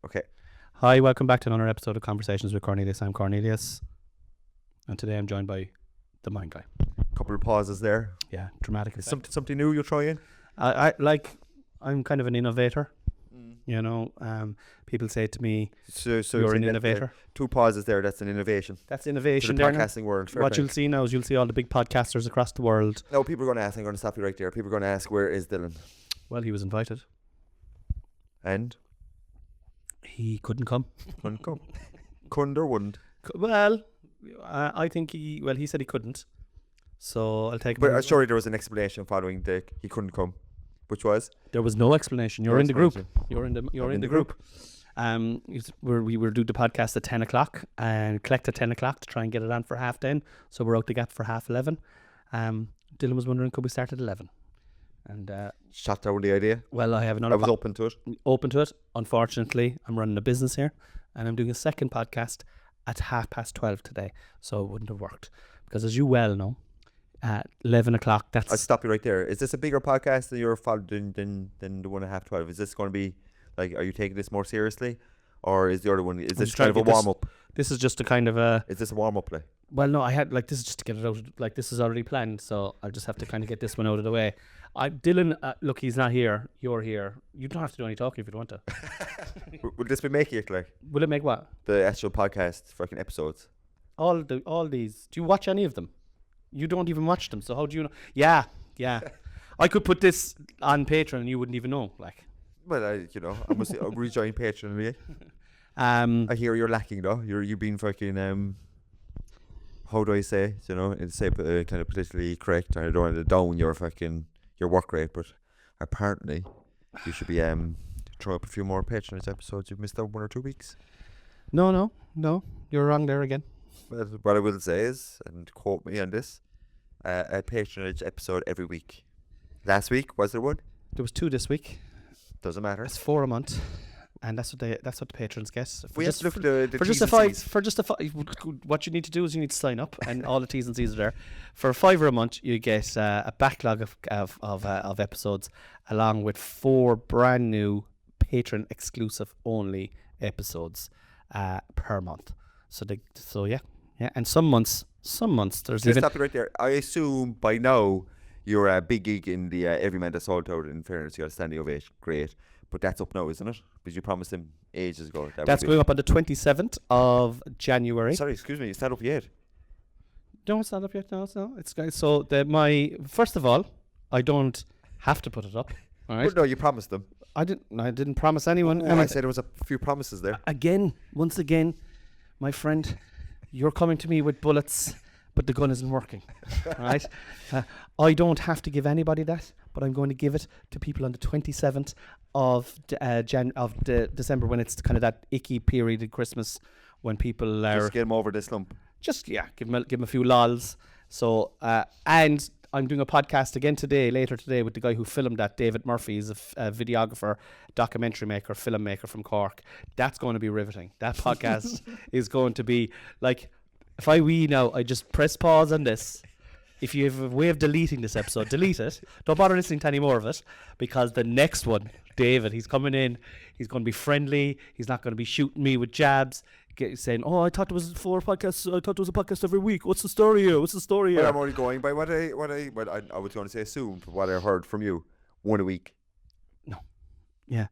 Okay. Hi, welcome back to another episode of Conversations with Cornelius. I'm Cornelius, and today I'm joined by the Mind Guy. Couple of pauses there. Yeah, dramatic. Is something new you'll try in? I'm kind of an innovator. You know, people say to me, So "You're an innovator." Two pauses there. That's an innovation. That's To innovation the there. Now. podcasting world. Fair What play. you'll see now is you'll see all the big podcasters across the world. No, people are going to ask. I'm going to stop you right there. People are going to ask, where is Dylan? Well, he was invited. And He couldn't come. couldn't come. Couldn't or wouldn't. Well, I think he said he couldn't. So I'll take him. But surely there was an explanation following the he couldn't come, which was There was no explanation. You're No in the group. explanation. You're I'm in the group. We were do the podcast at 10 o'clock and collect at 10 o'clock to try and get it on for 10:30. So we're out the gap for 11:30. Dylan was wondering, could we start at 11? And shot down the idea. well, I have I another was open to it. open to it. Unfortunately, I'm running a business here, and I'm doing a second podcast at 12:30 today. So it wouldn't have worked because, as you well know, at 11 o'clock. I'll That's stop you right there. Is this a bigger podcast than you're following than the one at 12? Is this going to be like? Are you taking this more seriously, or is the other one? Is this just trying kind of to a get this- warm up? this is just a kind of a. Is this a warm up play? Well, no, I had this is just to get it out. Like, this is already planned, so I'll just have to kind of get this one out of the way. Dylan, look, he's not here. You're here. You don't have to do any talking if you don't want to. Will this be making it like Will it make what? the actual podcast fucking episodes? All these. Do you watch any of them? You don't even watch them, so how do you know? Yeah. I could put this on Patreon and you wouldn't even know. Like, Well, I must rejoin Patreon. Yeah. I hear you're lacking though. You've been fucking how do I say? It's say kind of politically correct. I don't want to down your work rate, but apparently you should be throw up a few more Patreon episodes. You've missed out 1 or 2 weeks. no, you're wrong there again. But what I will say is, and quote me on this, a patronage episode every week. Last week was there one? There was 2 this week. Doesn't matter. That's 4 a month, and that's what the patrons get. We have to look at the For T's just a and five, C's. what you need to do is you need to sign up, and all the T's and C's are there. For £5 a month, you get a backlog of episodes, along with 4 brand new patron exclusive only episodes per month. So yeah, and some months there's Can I even stop you right there? I assume by now you're a big gig in the Every Man That's Sold Out. In fairness, you got a standing ovation. Great. But that's up now, isn't it? Because you promised him ages ago. that's going up on the 27th of January. Sorry, excuse me. It's not up yet. No, it's not up yet. No, it's not. It's guys. So first of all, I don't have to put it up. All right. But no, you promised them. I didn't promise anyone. And I said there was a few promises there. Once again, my friend, you're coming to me with bullets, but the gun isn't working. All right. I don't have to give anybody that, but I'm going to give it to people on the 27th of December, when it's kind of that icky period at Christmas when people are Just get him over this lump. give them a few lols. So and I'm doing a podcast again later today with the guy who filmed that. David Murphy is a videographer, documentary maker, filmmaker from Cork. That's going to be riveting. That podcast is going to be like, if I just press pause on this. If you have a way of deleting this episode, delete it. Don't bother listening to any more of it, because the next one, David, he's coming in. He's going to be friendly. He's not going to be shooting me with jabs, saying, "Oh, I thought it was 4 podcasts. I thought it was a podcast every week. What's the story here? Well, I'm only going by what I was going to say assumed, what I heard from you. 1 a week. Yeah,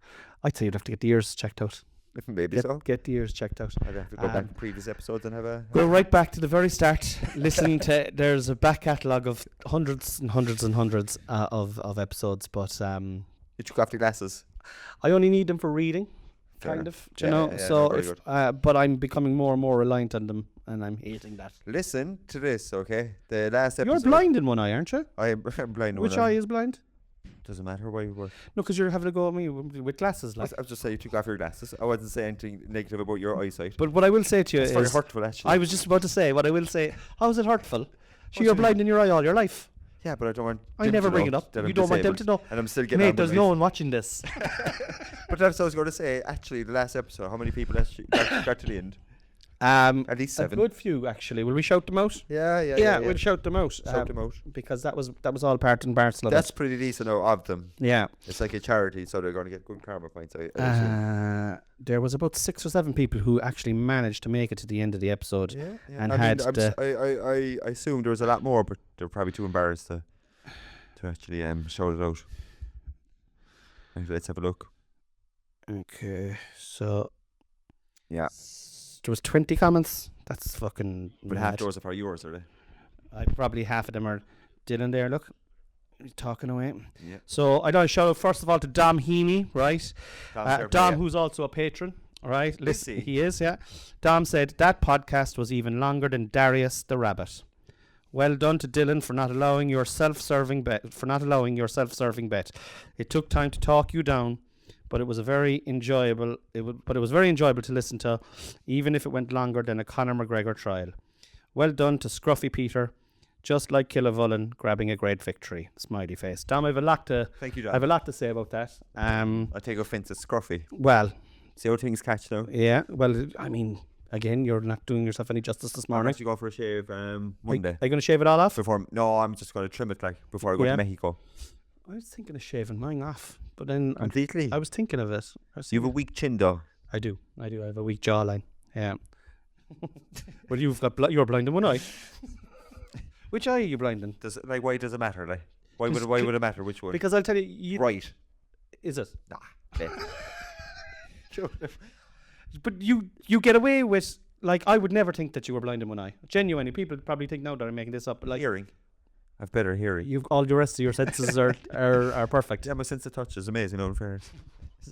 I'd say you'd have to get the ears checked out. Maybe so. Get the ears checked out. I'd have to go back to previous episodes and have a... Go right back to the very start. Listening to, there's a back catalogue of hundreds and hundreds and hundreds of episodes, but You took off the glasses. I only need them for reading, Fair. kind of. Yeah, know. yeah, So, very if, good. but I'm becoming more and more reliant on them, and I'm hating that. Listen to this, okay? The last episode... You're blind in one eye, aren't you? I'm blind. in Which one eye is blind? Doesn't matter why you were... No, because you're having to go at me with glasses, like. I was just saying you took off your glasses. I wasn't saying anything negative about your eyesight. But what I will say to you It's very is, hurtful, actually. I was just about to say, what I will say, how is it hurtful? What You're do you blind in your eye all your life. Yeah, but I don't want... I them never to bring know it up. that You I'm don't want them to disabled, know. and I'm still getting Mate, on there's with no life. one watching this. But that's what I was going to say. Actually, the last episode, how many people actually got to the end? At least A 7. good few, actually. Will we shout them out? Yeah. We'll shout them out. Shout them out. Because that was all part and parcel of That's it. pretty decent of them. Yeah. It's like a charity, so they're going to get good karma points. I assume. There was about 6 or 7 people who actually managed to make it to the end of the episode. Yeah. And I assume there was a lot more, but they're probably too embarrassed to actually shout it out. Let's have a look. Okay, so yeah, there was 20 comments. That's fucking. But half those are yours, are they? Probably half of them are Dylan there. Look, he's talking away. Yeah. So I don't shout out first of all to Dom Heaney, right? Dom, who's also a patron. All right, listen, he is. Yeah. Dom said that podcast was even longer than Darius the Rabbit. Well done to Dylan for not allowing your self-serving bet. It took time to talk you down. But it was very enjoyable. It was very enjoyable to listen to, even if it went longer than a Conor McGregor trial. Well done to Scruffy Peter, just like Killavullen grabbing a great victory. Smiley face. Dom, I have a lot to. Thank you, Dom. I have a lot to say about that. I take offence at Scruffy. Well, see how things catch now. Yeah. Well, I mean, again, you're not doing yourself any justice this morning. I'm actually going for a shave Monday. Are you going to shave it all off? No, I'm just going to trim it before I go to Mexico. I was thinking of shaving mine off, but then completely. I was thinking of it. You have a weak chin, though. I do. I have a weak jawline. Yeah. Well, you're blind in one eye. Which eye are you blind in? Why does it matter? Why would it matter which one? Because I'll tell you. Right. Is it? Nah. But you get away with, I would never think that you were blind in one eye. Genuinely, people probably think now that I'm making this up. But hearing. I've better hearing. All the rest of your senses are perfect. Yeah, my sense of touch is amazing, in fairness.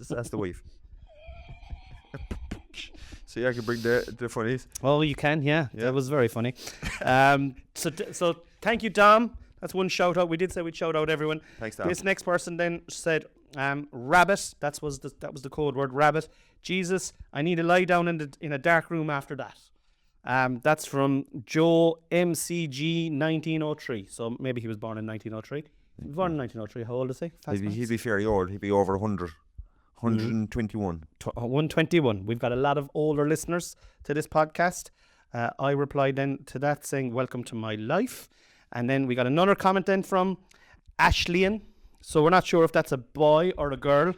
That's the wife. So I can bring the funnies. Oh, you can, yeah. That was very funny. So thank you, Dom. That's one shout out. We did say we'd shout out everyone. Thanks, Dom. This next person then said, rabbit. That was the code word, rabbit. Jesus, I need to lie down in a dark room after that. That's from Joe MCG 1903. So maybe he was born in 1903. He was born in 1903. How old is he? He'd be very old. He'd be over 100. 121. 121. We've got a lot of older listeners to this podcast. I replied then to that saying, welcome to my life. And then we got another comment then from Ashleyan. So we're not sure if that's a boy or a girl.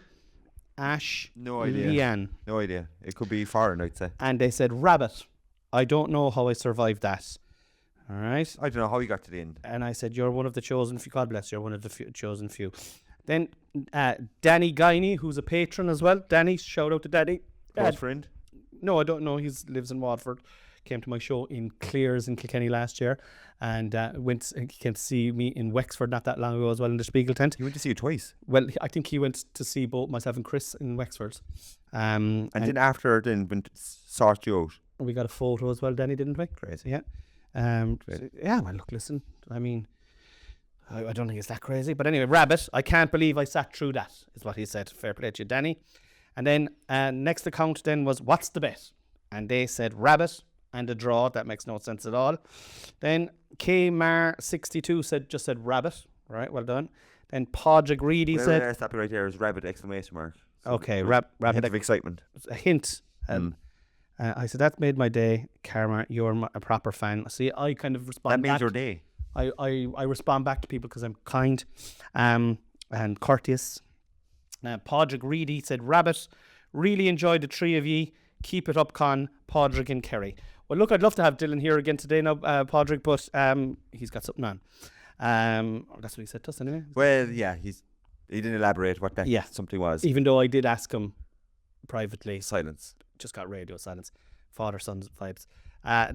No idea. No idea. It could be foreign, I'd say. And they said, rabbit. I don't know how I survived that. All right. I don't know how you got to the end. And I said, you're one of the chosen few. God bless you. You're one of the chosen few. Then Danny Guiney, who's a patron as well. Danny, shout out to Danny. Close friend? No, I don't know. He lives in Watford. Came to my show in Clears in Kilkenny last year. And came to see me in Wexford not that long ago as well in the Spiegel tent. He went to see you twice? Well, I think he went to see both myself and Chris in Wexford. And then after went to sort you out. We got a photo as well, Danny, didn't we? Crazy. Yeah. So, yeah, well, look, listen. I mean, I don't think it's that crazy. But anyway, rabbit, I can't believe I sat through that, is what he said. Fair play to you, Danny. And then next account then was, what's the bet? And they said rabbit and a draw. That makes no sense at all. Then Kmar62 just said rabbit. Right, well done. Then Podrick Reedy said... Stop it right there. Is rabbit exclamation mark. So okay, rabbit. Hint of excitement. A hint. I said, that made my day, Karma. You're a proper fan. See, I kind of respond back. That made your day. I respond back to people because I'm kind and courteous. Podrick Reedy said, rabbit, really enjoyed the three of ye. Keep it up, Con, Podrick and Kerry. Well, look, I'd love to have Dylan here again today now, Podrick, but he's got something on. That's what he said to us anyway. Well, yeah, he didn't elaborate what that something was. Even though I did ask him privately. Silence. Just got radio silence. Father-son vibes.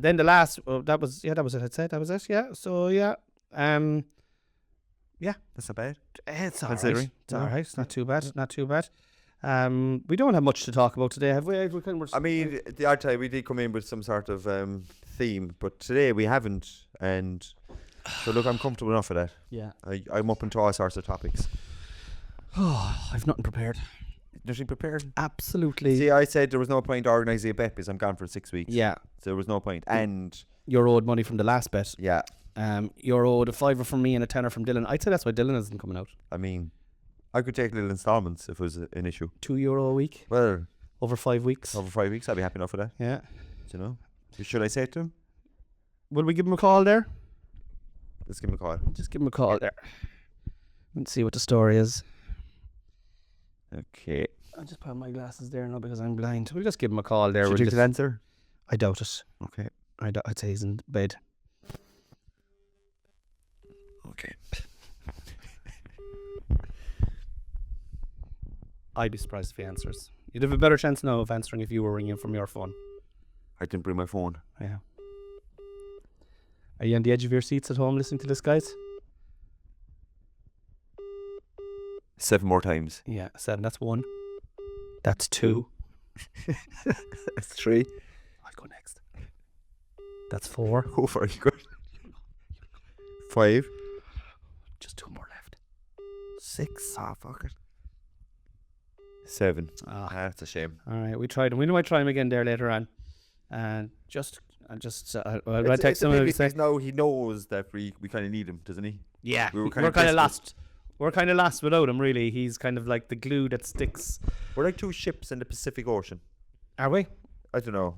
Then the last, that was it, I'd say. That was it, yeah. So, yeah. Yeah. That's not bad. It's all right. It's all right. It's not too bad. Not too bad. We don't have much to talk about today, have we? I mean, the odd time we did come in with some sort of theme, but today we haven't. And so, look, I'm comfortable enough for that. Yeah. I'm open to all sorts of topics. Oh, I've nothing prepared. Nothing prepared? Absolutely. See, I said there was no point organising a bet because I'm gone for 6 weeks. Yeah. So there was no point. And you're owed money from the last bet. Yeah. You're owed a $5 from me and a $10 from Dylan. I'd say that's why Dylan isn't coming out. I mean, I could take little instalments if it was an issue. €2 a week? Well, over 5 weeks. Over 5 weeks, I'd be happy enough for that. Yeah. Do you know? Should I say it to him? Will we give him a call there? Let's give him a call. Just give him a call there. And see what the story is. Okay. I'll just put on my glasses there now because I'm blind. We'll just give him a call there. Should you take the answer? I doubt it. Okay. I'd say he's in bed. Okay. I'd be surprised if he answers. You'd have a better chance now of answering if you were ringing from your phone. I didn't bring my phone. Yeah. Are you on the edge of your seats at home listening to this, guys? 7 more times. Yeah, 7. That's 1. That's 2. That's 3. I'll go next. That's 4. Go for it. 5. Just 2 more left. 6. Ah, fuck it. 7. That's a shame. All right, we tried him. We might try him again there later on. And I'll text him and say, now he knows that we kind of need him, doesn't he? yeah, We were we're kind of lost. We're kind of lost without him, really. He's kind of like the glue that sticks. We're like 2 ships in the Pacific Ocean. Are we? I don't know.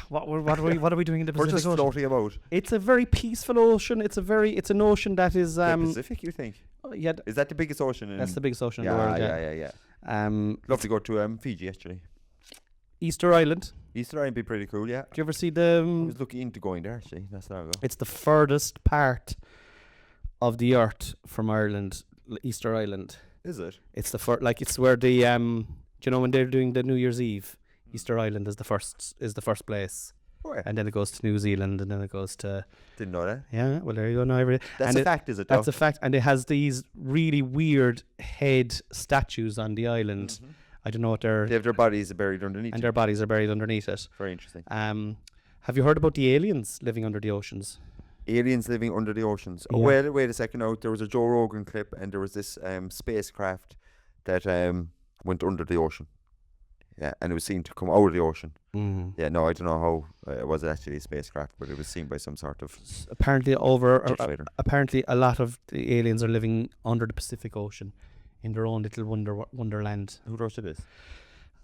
What are we doing in the We're Pacific just Ocean? floating about. It's a very peaceful ocean. It's an ocean that is The Pacific, you think? yeah. Is that the biggest ocean? That's the biggest ocean in the world. Yeah. Love to go to Fiji, actually. Easter Island. Easter Island would be pretty cool, yeah. Do you ever see I the? was looking into going there, actually. That's not go. It's the furthest part of the earth from Ireland, Easter Island. Is it? It's the it's where the do you know when they're doing the New Year's Eve, Easter Island is the first place, Oh, yeah. and then it goes to New Zealand, and then it goes to Didn't know that. yeah. Well, there you go. Now That's a fact, is it? That's a fact, and it has these really weird head statues on the island. Mm-hmm. I don't know what they're They have their bodies buried underneath. and their bodies are buried underneath it. Very interesting. Have you heard about the aliens living under the oceans? Aliens living under the oceans. Yeah. Oh, wait a second now. There was a Joe Rogan clip, and there was this spacecraft that went under the ocean. Yeah, and it was seen to come out of the ocean. Mm. Yeah, no, I don't know how it was actually a spacecraft, but it was seen by some sort of Apparently, jet fighter. apparently, a lot of the aliens are living under the Pacific Ocean, in their own little wonderland. Who wrote this?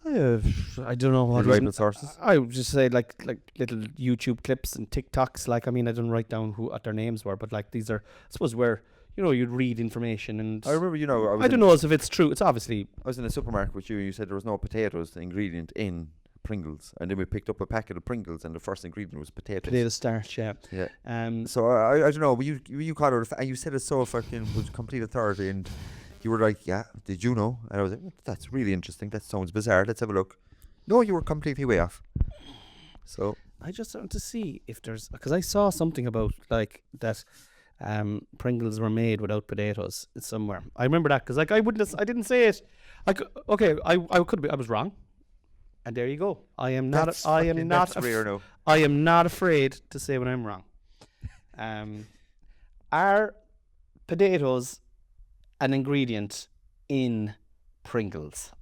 I don't know what Reliable sources. I would just say like little YouTube clips and TikToks. Like, I mean, I didn't write down what their names were, but like these are, I suppose, where you'd read information and I remember, I don't know if it's true. It's obviously. I was in a supermarket with you. You said there was no potatoes, the ingredient in Pringles, and then we picked up a packet of Pringles, and the first ingredient was potatoes. Potato starch, yeah. Yeah. So I don't know. But you called her, and you said it so fucking with complete authority, and you were like, "Yeah, did you know?" And I was like, "That's really interesting. That sounds bizarre. Let's have a look." No, you were completely way off. So I just wanted to see if there's, because I saw something about like that. Pringles were made without potatoes somewhere. I remember that because like I didn't say it. I was wrong, and there you go. I am not afraid to say when I'm wrong. Are potatoes an ingredient in Pringles?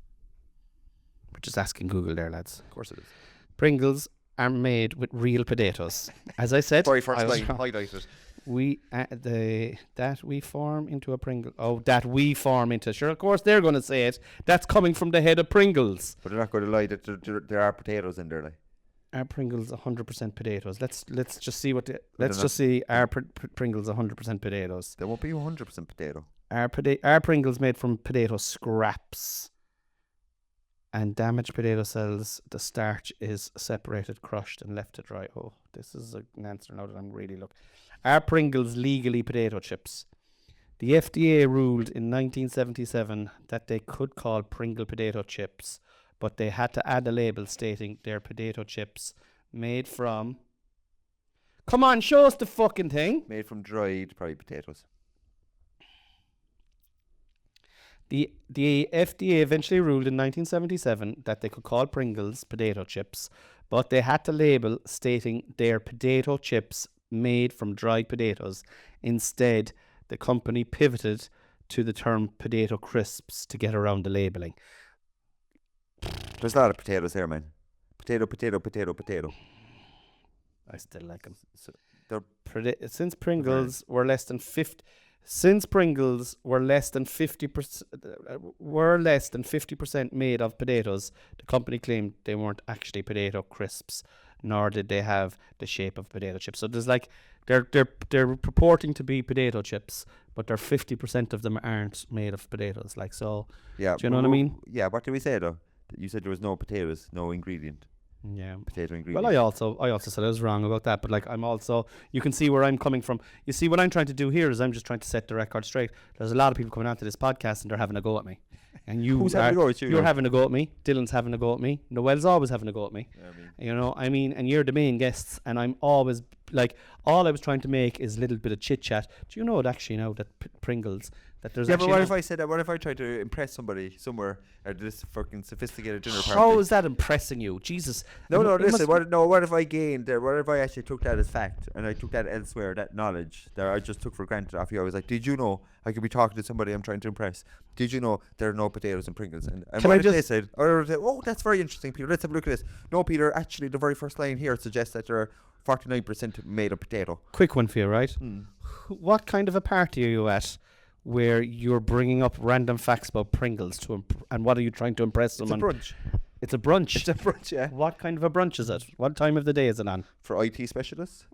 We're just asking Google there, lads. of course it is. Pringles are made with real potatoes. As I said, Very first I was line wrong. highlighted. That we form into a Pringle. Oh, that we form into. Sure, of course they're going to say it. That's coming from the head of Pringles. But they're not going to lie that there are potatoes in there, like. Are Pringles 100% potatoes? Let's just see what. they're Let's not. just see. Are Pringles 100% potatoes? There won't be 100% potato. Are Pringles made from potato scraps? And damaged potato cells, the starch is separated, crushed, and left to dry. Oh, this is an answer now that I'm really looking. Are Pringles legally potato chips? The FDA ruled in 1977 that they could call Pringle potato chips, but they had to add a label stating they're potato chips made from... Come on, show us the fucking thing. Made from dried, probably potatoes. The FDA eventually ruled in 1977 that they could call Pringles potato chips, but they had to label stating they're potato chips made from dried potatoes. Instead, the company pivoted to the term potato crisps to get around the labeling. There's a lot of potatoes there, man. Potato, potato, potato, potato. I still like them. So they're Since Pringles were less than 50... Since Pringles were less than 50% made of potatoes, the company claimed they weren't actually potato crisps, nor did they have the shape of potato chips. So there's like they're purporting to be potato chips, but they're 50% of them aren't made of potatoes. Like, so, Yeah. do you know what I mean? Yeah. What did we say though? You said there was no potatoes, no ingredient. Yeah. Potato ingredient. Well, I also said I was wrong about that, but like I'm also, you can see where I'm coming from. You see, what I'm trying to do here is I'm just trying to set the record straight. There's a lot of people coming onto this podcast and they're having a go at me. And Who's having a go at you? You're having a go at me. Dylan's having a go at me. Noel's always having a go at me. And you're the main guests, and I'm always like, all I was trying to make is a little bit of chit chat. Do you know it actually now that Pringles, that there's but what if I said that? What if I tried to impress somebody somewhere at this fucking sophisticated dinner party? How is that impressing you? Jesus. Listen. What if I gained? What if I actually took that as fact and I took that elsewhere? That knowledge that I just took for granted off you. I was like, did you know I could be talking to somebody I'm trying to impress? Did you know there are no potatoes in Pringles? And they said, oh, that's very interesting, Peter. Let's have a look at this. No, Peter. Actually, the very first line here suggests that there are 49% made of potato. Quick one for you, right? What kind of a party are you at where you're bringing up random facts about Pringles and what are you trying to impress them on? It's a brunch. It's a brunch, yeah. What kind of a brunch is it? What time of the day is it on? For IT specialists.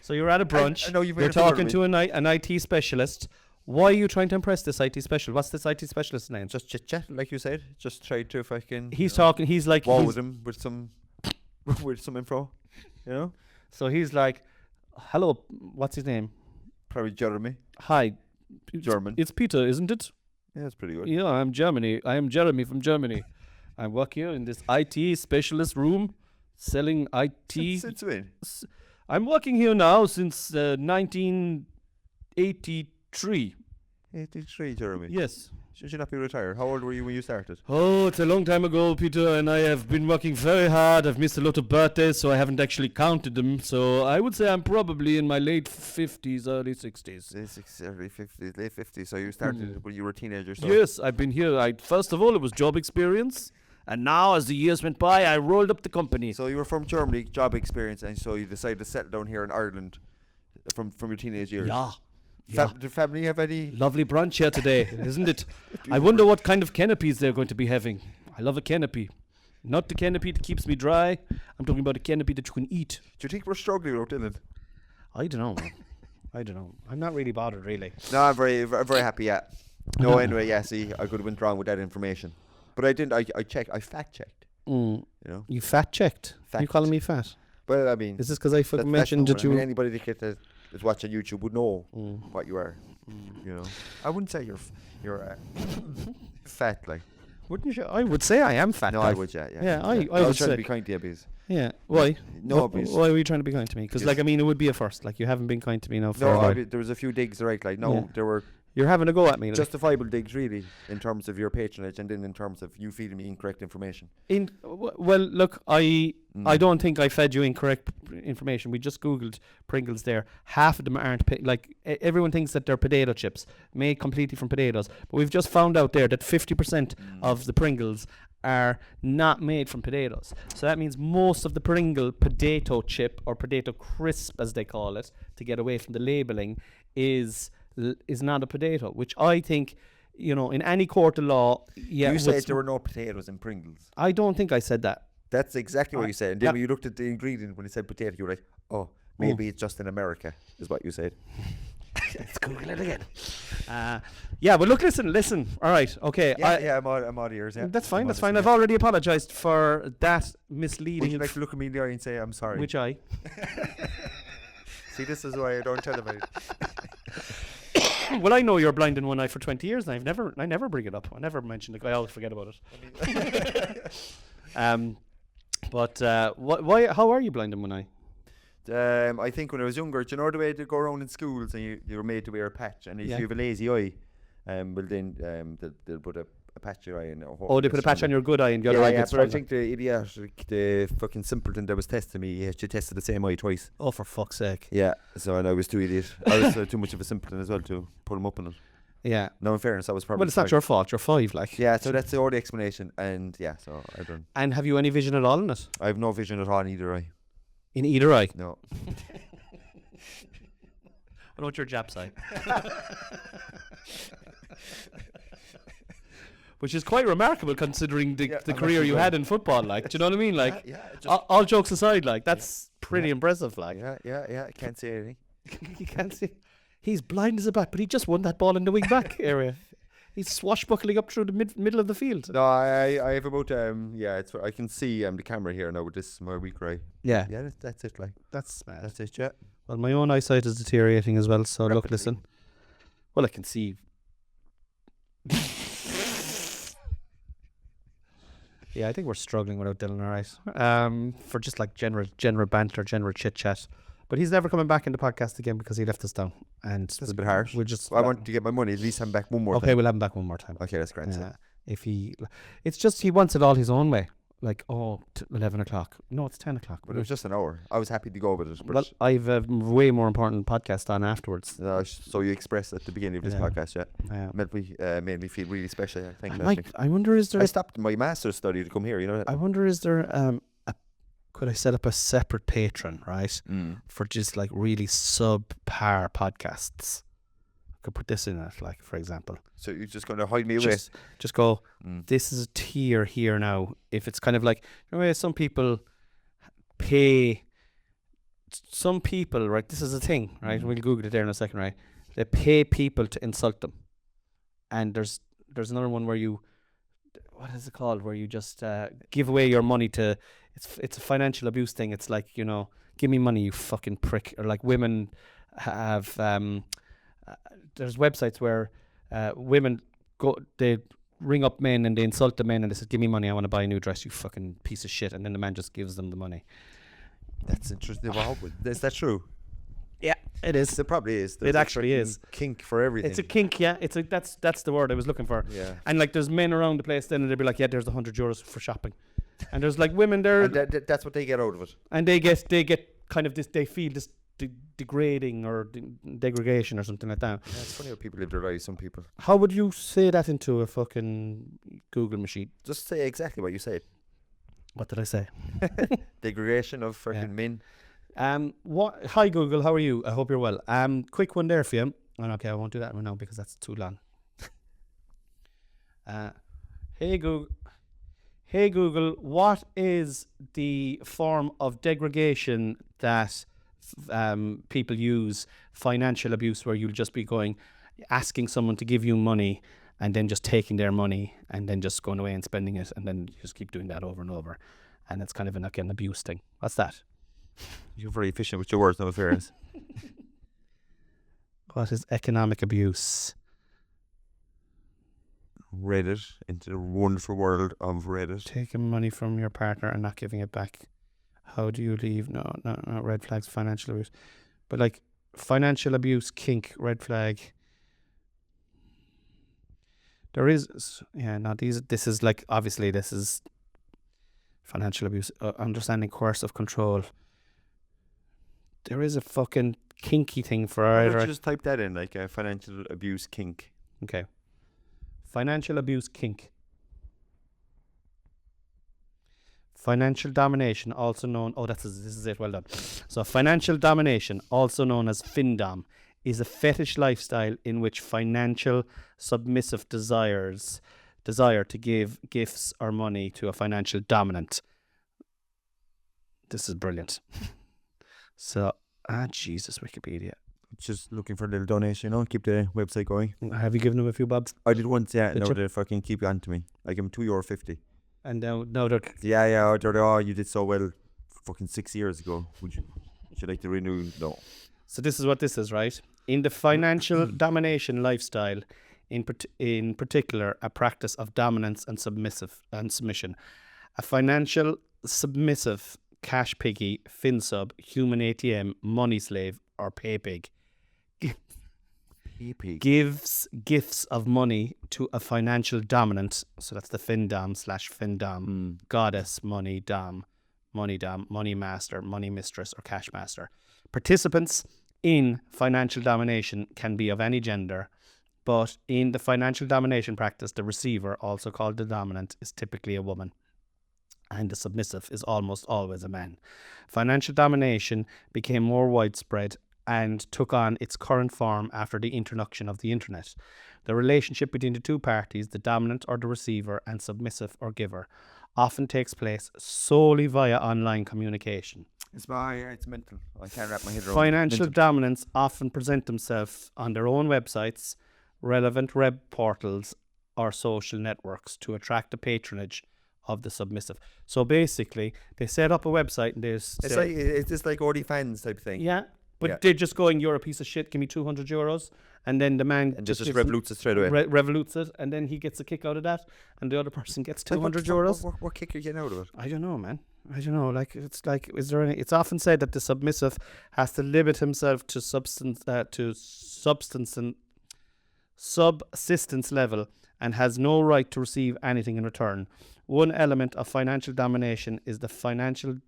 So you're at a brunch. I know you're talking to an IT specialist. Why are you trying to impress this IT specialist? What's this IT specialist's name? Just chit chat, like you said. Just try to fucking. He's talking. He's like. Wow with him with some info, you know. So he's like, "Hello, what's his name?" Probably Jeremy. Hi. German. It's Peter, isn't it? Yeah, that's pretty good. Yeah, I'm Germany. I am Jeremy from Germany. I work here in this IT specialist room, selling IT. Since when? I'm working here now since 1983. 83, Jeremy. Yes. Should you not be retired? How old were you when you started? Oh, it's a long time ago, Peter, and I have been working very hard. I've missed a lot of birthdays, so I haven't actually counted them. So I would say I'm probably in my late 50s, early 60s. Early 50s, late 50s. So you started when you were a teenager. So. Yes, I've been here. First of all, it was job experience. And now, as the years went by, I rolled up the company. So you were from Germany, job experience, and so you decided to settle down here in Ireland from your teenage years. Yeah. Did family have any? Lovely brunch here today, isn't it? I wonder what kind of canopies they're going to be having. I love a canopy. Not the canopy that keeps me dry. I'm talking about a canopy that you can eat. Do you think we're struggling out, Dylan? I don't know, man. I don't know. I'm not really bothered, really. No, I'm very happy, yeah. No, anyway, yeah, see, I could have went wrong with that information. But I didn't, I fact checked. You know? You fact checked? Are you calling me fat? Well, I mean. Is this because I fucking mentioned that you... anybody that is watching YouTube would know what you are. You know? I wouldn't say you're fat, like. Wouldn't you? I would say I am fat. No, like. I would, yeah. Yeah, I was would trying say. to be kind to you, because. Yeah, why? No, why were you trying to be kind to me? Because, like, I mean, it would be a first. Like, you haven't been kind to me now for a while. There was a few digs, right? Like, no, there were... You're having a go at me. Justifiable digs, really, in terms of your patronage, and then in terms of you feeding me incorrect information. Well, look, I don't think I fed you incorrect information. We just Googled Pringles there. Half of them aren't, everyone thinks that they're potato chips, made completely from potatoes. But we've just found out there that 50% of the Pringles are not made from potatoes. So that means most of the Pringle potato chip, or potato crisp as they call it, to get away from the labelling, is not a potato, which I think, you know, in any court of law... Yeah, you said there were no potatoes in Pringles. I don't think I said that. That's exactly what you said. And then when you looked at the ingredient, when it said potato, you were like, oh, maybe it's just in America, is what you said. Let's Google it again. Yeah, but look, listen. All right, okay. I'm all ears, yeah. That's fine, I've already apologised for that misleading... Would you like to look at me in the eye and say, I'm sorry? Which eye? See, this is why I don't tell about it. Well, I know you're blind in one eye for 20 years, and I never bring it up. I never mention it. I always forget about it. But why? How are you blind in one eye? I think when I was younger, do you know the way they go around in schools and you were made to wear a patch, and if you have a lazy eye, well then they'll put a patch on your eye. And they put a patch on your good eye and the other eye gets but I think the idiot, the fucking simpleton that was testing me, she tested the same eye twice. Oh, for fuck's sake. Yeah, so and I was too idiot. I was too much of a simpleton as well to pull him up on it. Yeah. No, in fairness, I was probably... Well, it's not your fault. You're 5, like. Yeah, so that's the only explanation, and yeah, so I don't... And have you any vision at all in it? I have no vision at all in either eye. In either eye? No. I know what your Jap side. Which is quite remarkable considering the career you had in football. Like, do you know what I mean? Like, all jokes aside, like that's pretty impressive. Like, yeah. I can't say anything. You can't see. He's blind as a bat, but he just won that ball in the wing back area. He's swashbuckling up through the middle of the field. No, I have about it's I can see the camera here now with this my weak eye. Yeah, that's it. Like that's mad. That's it. Yeah. Well, my own eyesight is deteriorating as well. So look, listen. Well, I can see. Yeah, I think we're struggling without Dylan, all right. For just like general banter, general chit chat. But he's never coming back in the podcast again because he left us down. And that's a bit harsh. We'll just. I want to get my money. At least I'm back one more time. Okay, we'll have him back one more time. Okay, that's great. If it's just he wants it all his own way. Like 11 o'clock. No, it's 10 o'clock. But it was just an hour. I was happy to go with it. But well, I've a way more important podcast on afterwards. So you expressed at the beginning of this podcast, made me feel really special. I think. Mike, I wonder is there. I stopped my master's study to come here. You know. I wonder is there could I set up a separate Patreon, right, for just like really subpar podcasts? I could put this in it, like for example. So you're just going to hide me away? Just go. This is a tier here now. If it's kind of like, you know, some people pay. Some people, right? This is a thing, right? We'll Google it there in a second, right? They pay people to insult them, and there's another one where you, what is it called? Where you just give away your money to. It's a financial abuse thing. It's like, you know, give me money, you fucking prick. Or like women have. There's websites where women they ring up men and they insult the men and they say, give me money, I want to buy a new dress, you fucking piece of shit. And then the man just gives them the money. That's interesting. Is that true? Yeah, it is. It probably is. It actually is. Kink for everything. It's a kink, yeah. That's the word I was looking for. Yeah. And like there's men around the place then and they'll be like, yeah, there's €100 for shopping. And there's like women there. And that's what they get out of it. And they get kind of this, they feel this degrading or degradation or something like that. Yeah, it's funny how people live their lives, some people. How would you say that into a fucking Google machine? Just say exactly what you said. What did I say? Degradation of fucking men. Hi Google, how are you? I hope you're well. Quick one there for you. Oh, okay, I won't do that right now because that's too long. Hey Google, what is the form of degradation that people use, financial abuse, where you'll just be asking someone to give you money and then just taking their money and then just going away and spending it and then you just keep doing that over and over, and it's kind of an abuse thing. What's that? You're very efficient with your words, no fairness. What is economic abuse? Reddit, into the wonderful world of Reddit. Taking money from your partner and not giving it back. How do you leave? No, red flags, financial abuse. But like financial abuse, kink, red flag. There is, this is like, obviously this is financial abuse, understanding coercive control. There is a fucking kinky thing for either. Just type that in, like financial abuse kink. Okay. Financial abuse kink. Financial domination, also known... this is it, well done. So financial domination, also known as findom, is a fetish lifestyle in which financial submissive desire to give gifts or money to a financial dominant. This is brilliant. So, Jesus, Wikipedia. Just looking for a little donation, keep the website going. Have you given them a few bobs? I did once, yeah. Now they fucking keep on to me. I give them €2.50. And now they're... Yeah, they're you did so well fucking 6 years ago. Would you like to renew? No. So this is what this is, right? In the financial domination lifestyle, in particular, a practice of dominance and submission. A financial submissive, cash piggy, finsub, human ATM, money slave, or pay pig gives gifts of money to a financial dominant, so that's the findom/findom, goddess, money dom, money master, money mistress, or cash master. Participants in financial domination can be of any gender, but in the financial domination practice, the receiver, also called the dominant, is typically a woman, and the submissive is almost always a man. Financial domination became more widespread and took on its current form after the introduction of the internet. The relationship between the two parties, the dominant or the receiver and submissive or giver, often takes place solely via online communication. It's mental. I can't wrap my head around Financial mental. dominants often present themselves on their own websites, relevant web portals, or social networks to attract the patronage of the submissive. So basically, they set up a website and It's just like OnlyFans type thing. yeah, but Yeah. they're just going, "You're a piece of shit. Give me €200," and then the man And just gives revolutes it straight away. revolutes it, and then he gets a kick out of that, and the other person gets Like, what the fuck- €200. What kick are you getting out of it? I don't know, man. I don't know. Like, is there any? It's often said that the submissive has to limit himself to subsistence level and has no right to receive anything in return. One element of financial domination is the financial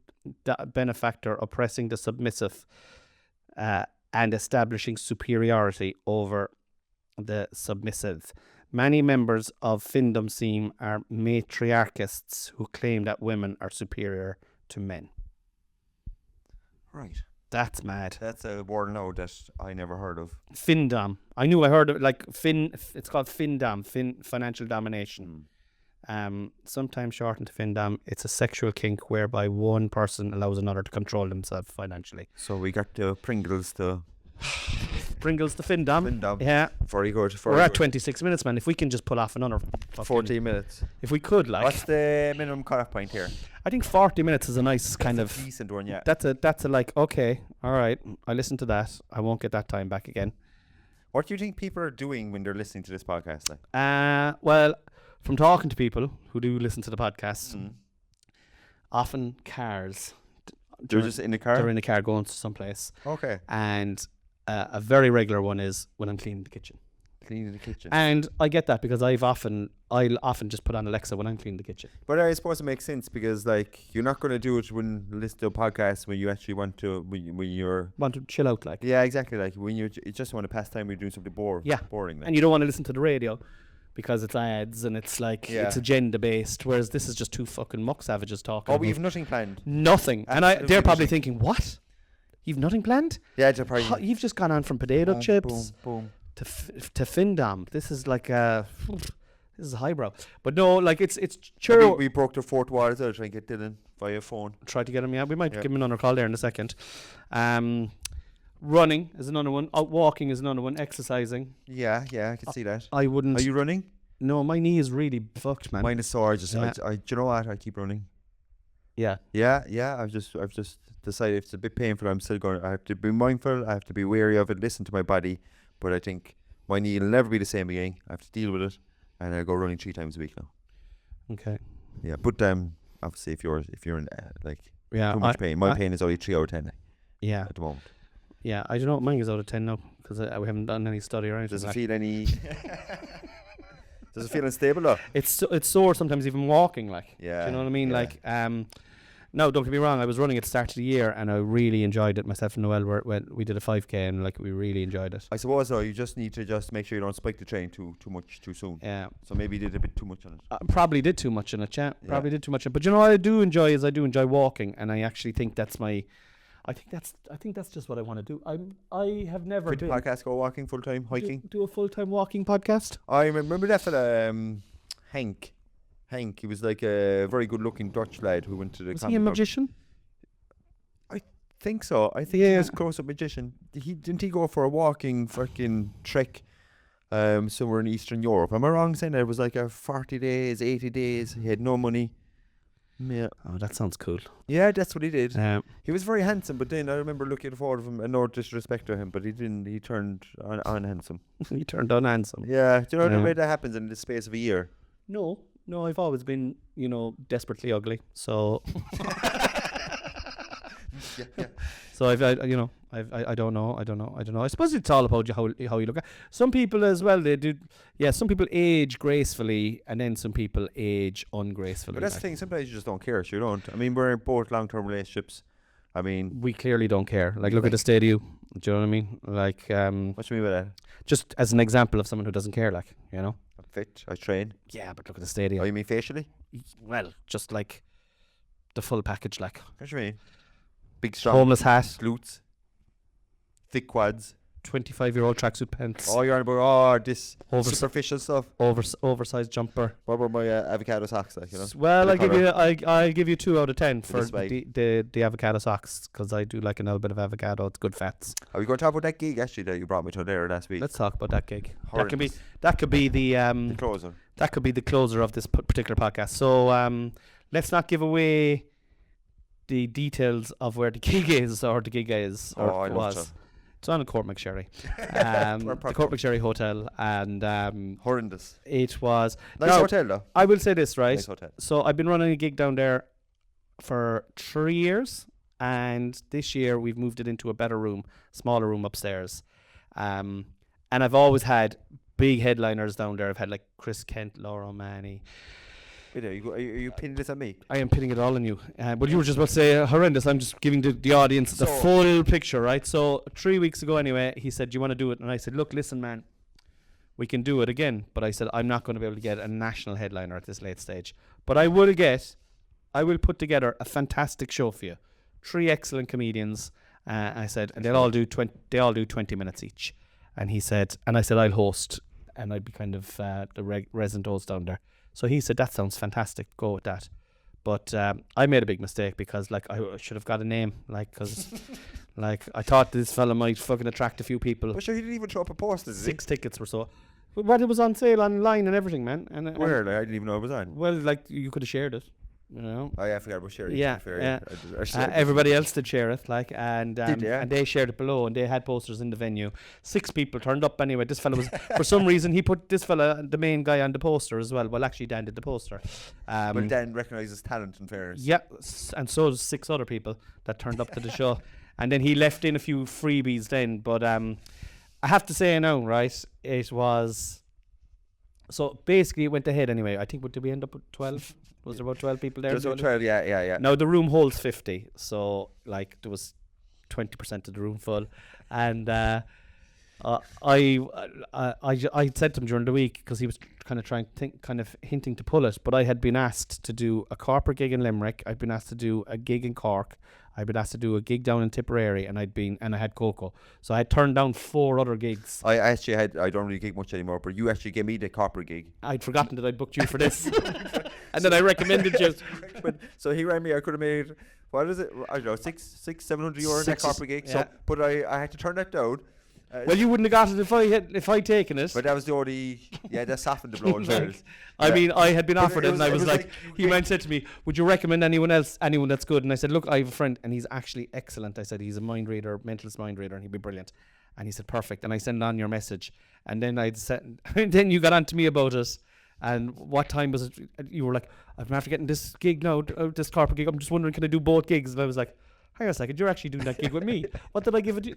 benefactor oppressing the submissive and establishing superiority over the submissive. Many members of Findom Seam are matriarchists who claim that women are superior to men. Right. That's mad. That's a word now that I never heard of. Findom. I knew I heard of it, like it's called Findom, financial domination. Sometimes shortened to Findom. It's a sexual kink whereby one person allows another to control themselves financially. So we got the Pringles, the Pringles to Findom. Findom. Yeah. Very good. We're at 26 minutes, man. If we can just pull off another 14 minutes. If we could, like. What's the minimum cut-off point here? I think 40 minutes is a nice kind of decent one, yeah. That's a like, okay, all right, I listened to that. I won't get that time back again. What do you think people are doing when they're listening to this podcast? Like? Well, from talking to people who do listen to the podcast, often cars. They're just in the car? They're in the car going to someplace. Okay. And a very regular one is when I'm cleaning the kitchen. Cleaning the kitchen. And I get that because I'll often just put on Alexa when I'm cleaning the kitchen. But I suppose it makes sense because like you're not going to do it when you listen to a podcast when you actually want to when you're want to chill out, like. Yeah, exactly. Like when you just want to pass time, you're doing something boring. Like. And you don't want to listen to the radio because it's ads and it's like it's agenda based. Whereas this is just two fucking muck savages talking. Oh, we've nothing planned. Nothing. Absolutely and they're probably thinking, what? You've nothing planned? Yeah, they're probably. You've just gone on from potato chips. Boom. To Findom. This is like this is highbrow, but no, like it's sure. We broke the fourth wall as well, trying to get Dylan via phone. Try to get him. Yeah, we might give him another call there in a second. Running is another one. Out walking is another one. Exercising. Yeah, I can see that. I wouldn't. Are you running? No, my knee is really fucked, man. Mine is sore. Do you know what? I keep running. Yeah. I've just decided if it's a bit painful, I'm still going. I have to be mindful. I have to be wary of it. Listen to my body. But I think my knee will never be the same again. I have to deal with it, and I go running 3 times a week now. Okay. Yeah, but obviously if you're in too much pain, my pain is only 3 out of 10. Yeah. At the moment. Yeah, I don't know. Mine is out of 10 now because we haven't done any study or anything. Does it feel any? Does it feel unstable though? It's sore sometimes even walking. Like. Yeah. Do you know what I mean? Yeah. Like No, don't get me wrong. I was running at the start of the year, and I really enjoyed it. Myself and Noel when we did a 5K, and like we really enjoyed it. I suppose though, you just need to make sure you don't spike the train too much too soon. Yeah. So maybe you did a bit too much on it. Probably did too much in it. Yeah. Probably did too much. But you know what I do enjoy is I do enjoy walking, and I actually think that's my. I think that's just what I want to do. I have never Quit been. Podcast, go walking full time, hiking. Do a full time walking podcast. I remember that fella, Hank. He was like a very good looking Dutch lad who went to the. Was he a magician? Think so. I think he is close up magician. Didn't he go for a walking fucking trek somewhere in Eastern Europe? Am I wrong saying that it was like a 40 days, 80 days? He had no money. Yeah. Oh, that sounds cool. Yeah, that's what he did. He was very handsome, but then I remember looking at a photo of him, and no disrespect to him, but he didn't. He turned unhandsome. He turned unhandsome. Yeah. Do you know the way that happens in the space of a year? No, I've always been, desperately ugly. So. Yeah. So I don't know. I suppose it's all about how you look at. Some people as well, they do. Yeah, some people age gracefully, and then some people age ungracefully. But that's the thing. Sometimes you just don't care. So you don't. I mean, we're in both long-term relationships. I mean, we clearly don't care. Like, look at the state of you. Do you know what I mean? Like, what do you mean by that? Just as an example of someone who doesn't care. Like, I'm fit. I train. Yeah, but look at the state of you. Oh, you mean facially? Well, just like the full package. Like, What do you mean? Big strong. Homeless hat. Glutes. thick quads. 25-year-old tracksuit pants. Oh, you're on about this Overs- superficial stuff. Oversized jumper. What about my avocado socks? Like, you know. Well, Bit of I'll give you 2 out of 10 for this way. the avocado socks, because I do like a little bit of avocado. It's good fats. Are we going to talk about that gig actually that you brought me to there last week? Let's talk about that gig. Horrendous. That could be the The closer. that could be the closer of this particular podcast. So let's not give away the details of where the gig is or the gig is or I love was. to. It's on in Court McSherry, the Court McSherry Hotel, and Horrendous. it was. Nice Now, hotel though. I will say this, right? Nice hotel. So I've been running a gig down there for 3 years, and this year we've moved it into a better room, smaller room upstairs. And I've always had big headliners down there. I've had like Chris Kent, Laura O'Mahony. Wait, are you pinning this on me? I am pinning it all on you. But you were just about to say horrendous. I'm just giving the audience the full picture, right? So 3 weeks ago anyway, he said, do you want to do it? And I said, look, listen, man, we can do it again. But I said, I'm not going to be able to get a national headliner at this late stage. But I will put together a fantastic show for you. 3 excellent comedians. I said, and they'll all do 20 minutes each. And he said, and I said, I'll host. And I'd be kind of the resident host down there. So he said, that sounds fantastic, go with that. But I made a big mistake because like I should have got a name, like, because like I thought this fella might fucking attract a few people. But sure, he didn't even throw up a post, did he? 6 tickets were so. But it was on sale online and everything, man. And Where? Like, I didn't even know it was on. well, like you could have shared it, you know. Oh yeah, I forgot about sharing. Yeah, to be fair, yeah. Everybody else did share it, like, and yeah? and they shared it below, and they had posters in the venue. 6 people turned up anyway. This fella was, for some reason, he put this fella, the main guy, on the poster as well. Well, actually, Dan did the poster. But Dan recognises talent and fairness. Yeah, and so does 6 other people that turned up to the show, and then he left in a few freebies then. But I have to say now, right? It was. So basically, it went ahead anyway. I think, did we end up with 12? Was there about 12 people there? There's about 12, yeah. Now the room holds 50, so like there was 20% of the room full, and I said to him during the week, because he was kind of hinting to pull it, but I had been asked to do a corporate gig in Limerick. I'd been asked to do a gig in Cork. I'd been asked to do a gig down in Tipperary, and I had Coco. So I had turned down 4 other gigs. I don't really gig much anymore, but you actually gave me the corporate gig. I'd forgotten that I'd booked you for this. And then I recommended you. So he rang me, I could have made, what is it? I don't know, 700 euro in that corporate gig. Yeah. So, but I had to turn that down. Well, you wouldn't have got it if I'd taken it. But that was the only, that softened the blow in fairness. I mean, I had been offered it, and I was like, he wait. said to me, would you recommend anyone that's good? And I said, look, I have a friend, and he's actually excellent. I said, he's a mentalist mind reader, and he'd be brilliant. And he said, perfect. And I sent on your message. And then then you got on to me about it. And what time was it? You were like, I'm after getting this gig now, this corporate gig. I'm just wondering, can I do both gigs? And I was like, hang on a second, you're actually doing that gig with me. What did I give it you?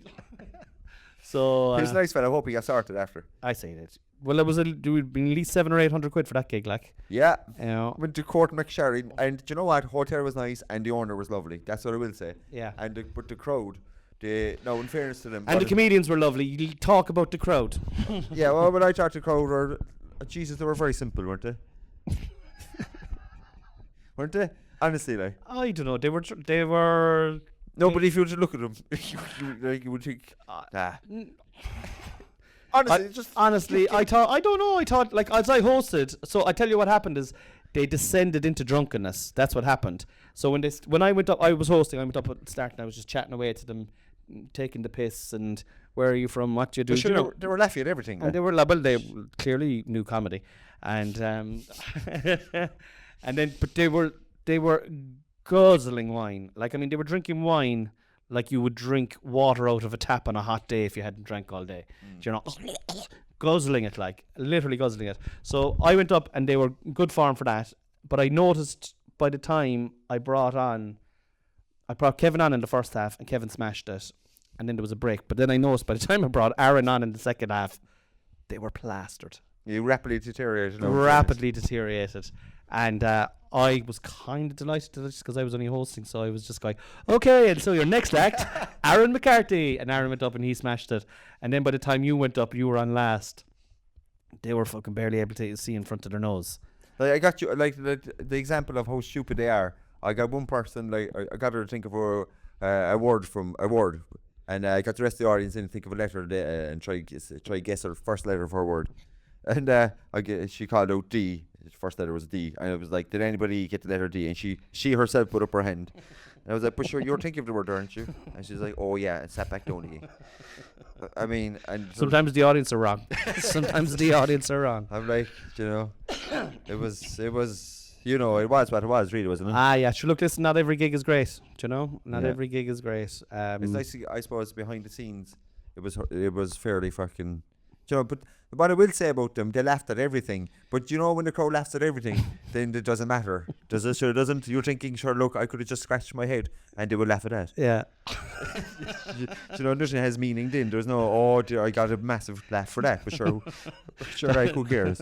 So He was a nice fella. I hope he got sorted after. I say that. Well, it would have been at least 700 or 800 quid for that gig, like. Yeah. You know. Went to Court McSherry, and do you know what? Hotel was nice, and the owner was lovely. That's what I will say. Yeah. And but the crowd, no, in fairness to them. And the comedians were lovely. You talk about the crowd. Yeah, well, when I talked to the crowd, Jesus, they were very simple, weren't they? Weren't they? Honestly, like. I don't know. They were. No, but if you were to look at them, you would think, nah. Honestly, I thought like as I hosted. So I tell you what happened is they descended into drunkenness. That's what happened. So when I went up, I was hosting. I went up at the start and I was just chatting away to them, taking the piss and where are you from? What do you do? Sure, you know? they were laughing at everything. And they were well, they clearly knew comedy, and and then but they were guzzling wine. Like, I mean, they were drinking wine like you would drink water out of a tap on a hot day if you hadn't drank all day. Do you know, guzzling it, like literally guzzling it. So I went up and they were good form for that. But I noticed by the time I brought Kevin on in the first half and Kevin smashed it, and then there was a break. But then I noticed by the time I brought Aaron on in the second half, they were plastered. You rapidly deteriorated. And I was kind of delighted to this because I was only hosting, so I was just going, okay, and so your next act, Aaron McCarthy. And Aaron went up and he smashed it. And then by the time you went up, you were on last. They were fucking barely able to see in front of their nose. Like, I got you, like the example of how stupid they are. I got one person, like, I got her to think of a word. And I got the rest of the audience in and think of a letter and try guess her first letter of her word. And she called out D. The first letter was D. And I was like, did anybody get the letter D? And she herself put up her hand. And I was like, but sure, you're thinking of the word, aren't you? And she's like, oh yeah, and sat back down again. I mean, and sometimes the audience are wrong. Sometimes the audience are wrong. I'm like, it was, it was what it was, really, wasn't it? Yeah. Sure, look, listen, not every gig is great. Not every gig is great. It's nice to, I suppose, behind the scenes, it was fairly fucking, but what I will say about them, they laughed at everything. But when the crowd laughs at everything, then it doesn't matter. Does it? Sure, it doesn't. You're thinking, sure, look, I could have just scratched my head, and they will laugh at that. Yeah. Nothing has meaning then. There's no, I got a massive laugh for that. But sure, like, who cares?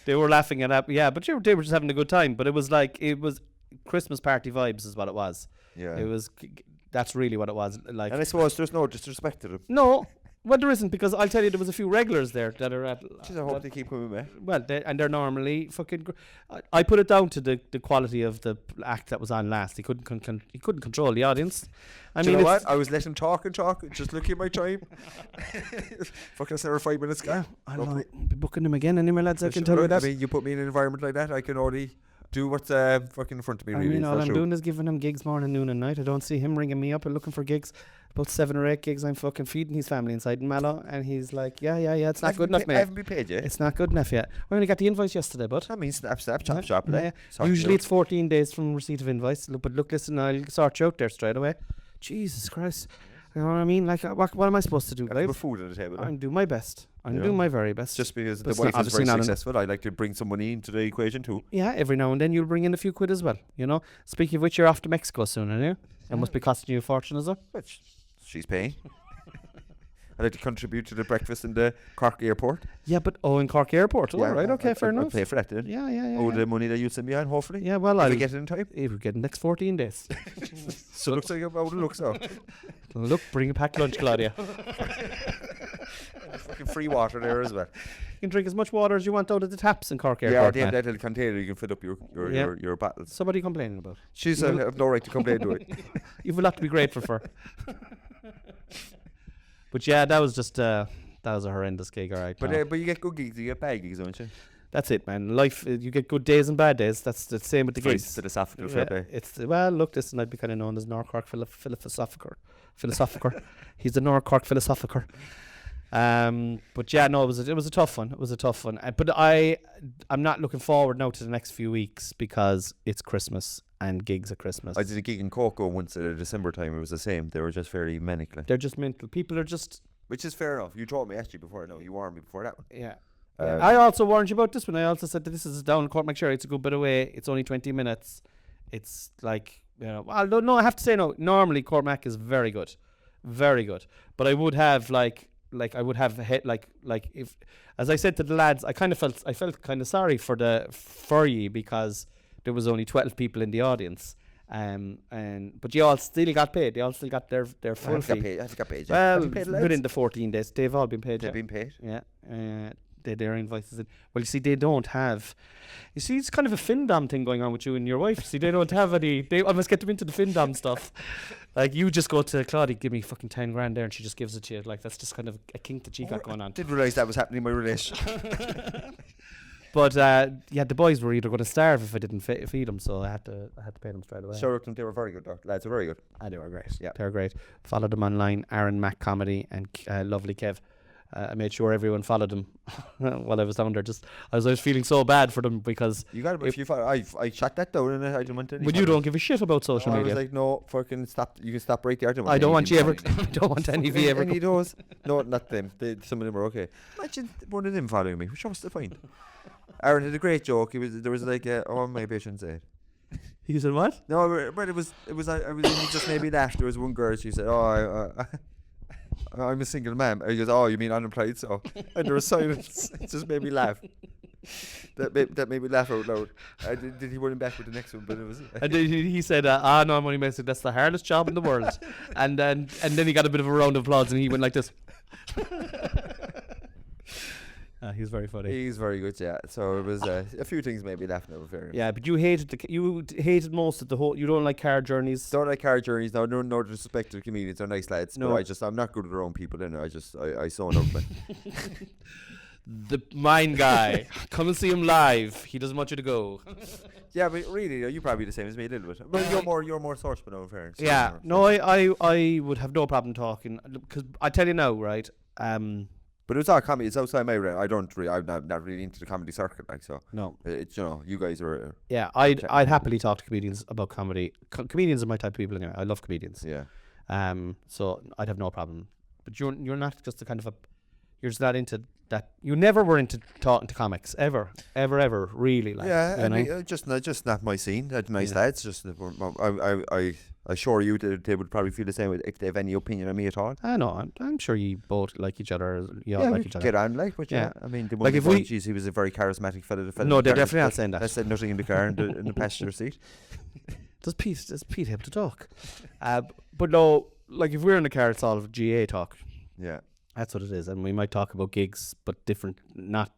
They were laughing at that, yeah, but they were just having a good time. But it was Christmas party vibes is what it was. Yeah. That's really what it was. Like, and I suppose there's no disrespect to them. No. Well, there isn't, because I'll tell you, there was a few regulars there that are at. I hope they keep coming back. Well, they're normally fucking. I put it down to the quality of the act that was on last. He couldn't control the audience. I mean, you know what? I was letting talk, just looking at my time. Fucking 5 minutes gone. I'll be booking them again anyway, lads. I can tell you that. I mean, you put me in an environment like that, I can only do what's fucking in front of me. Really, all I'm doing is giving him gigs morning, noon, and night. I don't see him ringing me up and looking for gigs. About 7 or 8 gigs, I'm fucking feeding his family inside in Mallow, and he's like, yeah, it's not good enough, mate. I haven't been paid yet. It's not good enough yet. We only got the invoice yesterday, bud. I mean, snap, chop. Yeah. Usually it's 14 days from receipt of invoice. But look, listen, I'll sort you out there straight away. Jesus Christ. You know what I mean? Like, what am I supposed to do? Put food on the table. I'm doing my best. I'm doing my very best. Just because the wife is very successful, I like to bring some money into the equation too. Yeah, every now and then you'll bring in a few quid as well. Speaking of which, you're off to Mexico soon, aren't you? It must be costing you a fortune, is it? Which she's paying. I like to contribute to the breakfast in the Cork airport. Yeah, but in Cork airport. Yeah, all right, okay, fair enough. I'll pay for that then. Yeah. The money that you send me on, hopefully. Yeah, well, I'll get it in time. If we get the next 14 days. So it looks like about it looks so. Look, bring a packed lunch, Claudia. There's fucking free water there as well. You can drink as much water as you want out of the taps in Cork airport. Yeah, that little container you can fill up your bottles. Somebody complaining about. She's have no right to complain to it. You've a lot to be grateful for. But yeah, that was just that was a horrendous gig, all right. But you get good gigs, you get bad gigs, don't you? That's it, man. Life, you get good days and bad days. That's the same with the gigs. It's philosophical fair play. Look, listen, I'd be kind of known as North Cork philosophicer. He's the North Cork philosophicer. But yeah, no, it was a tough one. But I'm not looking forward now to the next few weeks because it's Christmas and gigs at Christmas. I did a gig in Coco once at December time. It was the same. They were just very manic. They're just mental. People are just. Which is fair enough. You told me actually before. No, you warned me before that one. Yeah. I also warned you about this one. I also said that this is down in Court McSherry. It's a good bit away. It's only 20 minutes. It's like, I don't know. I have to say no. Normally Court Mac is very good. But I would have if, as I said to the lads, I felt kind of sorry for you because there was only 12 people in the audience. But you all still got paid. They all still got their full fee. I got paid. Well, within the 14 days, they've all been paid. They've been paid. Yeah. Their invoices in. Well, you see, they don't have. You see, it's kind of a FinDom thing going on with you and your wife. See, they don't have any. I must get them into the FinDom stuff. Like, you just go to Claudia, give me fucking 10 grand there, and she just gives it to you. Like, that's just kind of a kink that she got going on. I didn't realise that was happening in my relationship. But the boys were either going to starve if I didn't feed them, so I had to pay them straight away. Sure, they were very good, though. Lads were very good. They were great. Yeah, they were great. Follow them online, Aaron Mac Comedy and Lovely Kev. I made sure everyone followed them while I was down there. I was feeling so bad for them because you got it. If you follow, I shut that down and I didn't want any. But you don't give a shit about social media. I was like, no, fucking stop. You can stop right there. I don't want you ever. I don't want any of you ever. Any of those? No, not them. Some of them were okay. Imagine one of them following me. Which was the point? Aaron had a great joke. There was like, oh, maybe I shouldn't say it. He said what? No, but it was. He just made me laugh. There was one girl. She said, "Oh, I'm a single man." He goes, "Oh, you mean unemployed?" So, and there was silence. It just made me laugh. That made me laugh out loud. Did he run back with the next one? But it was. And then he said, no, I'm only messing. That's the hardest job in the world. and then he got a bit of a round of applause, and he went like this. He's very funny. He's very good, yeah. So it was a few things made me laugh now. Fair. Yeah, but you hated most of the whole. You don't like car journeys. Don't like car journeys. No disrespect to the comedians. They're nice lads. No. But I'm not good with their own people. I zone out. But The mine guy, come and see him live. He doesn't want you to go. yeah, but really, you're probably the same as me a little bit. But you're more source, but no fairness. Yeah, no, I would have no problem talking because I tell you now, right? But it's all comedy. It's outside my realm. I'm not really into the comedy circuit, like so. No, it's you guys are. Yeah, I'd happily talk to comedians about comedy. Comedians are my type of people anyway. I love comedians. Yeah. So I'd have no problem. But you're not just the kind of you're just not into that. You never were into talking to comics ever, really. Like, yeah, just not my scene. Nice lads. Just I assure you that they would probably feel the same if they have any opinion on me at all. I know. I'm sure you both like each other. You all Yeah, like we each other. get on like, but yeah. I mean, Like if we, he was a very charismatic fella. No, they're definitely not saying that. I said nothing in the car in the passenger seat. Does Pete have to talk? But no, like if we're in the car, it's all GA talk. Yeah. That's what it is, and we might talk about gigs, but different, not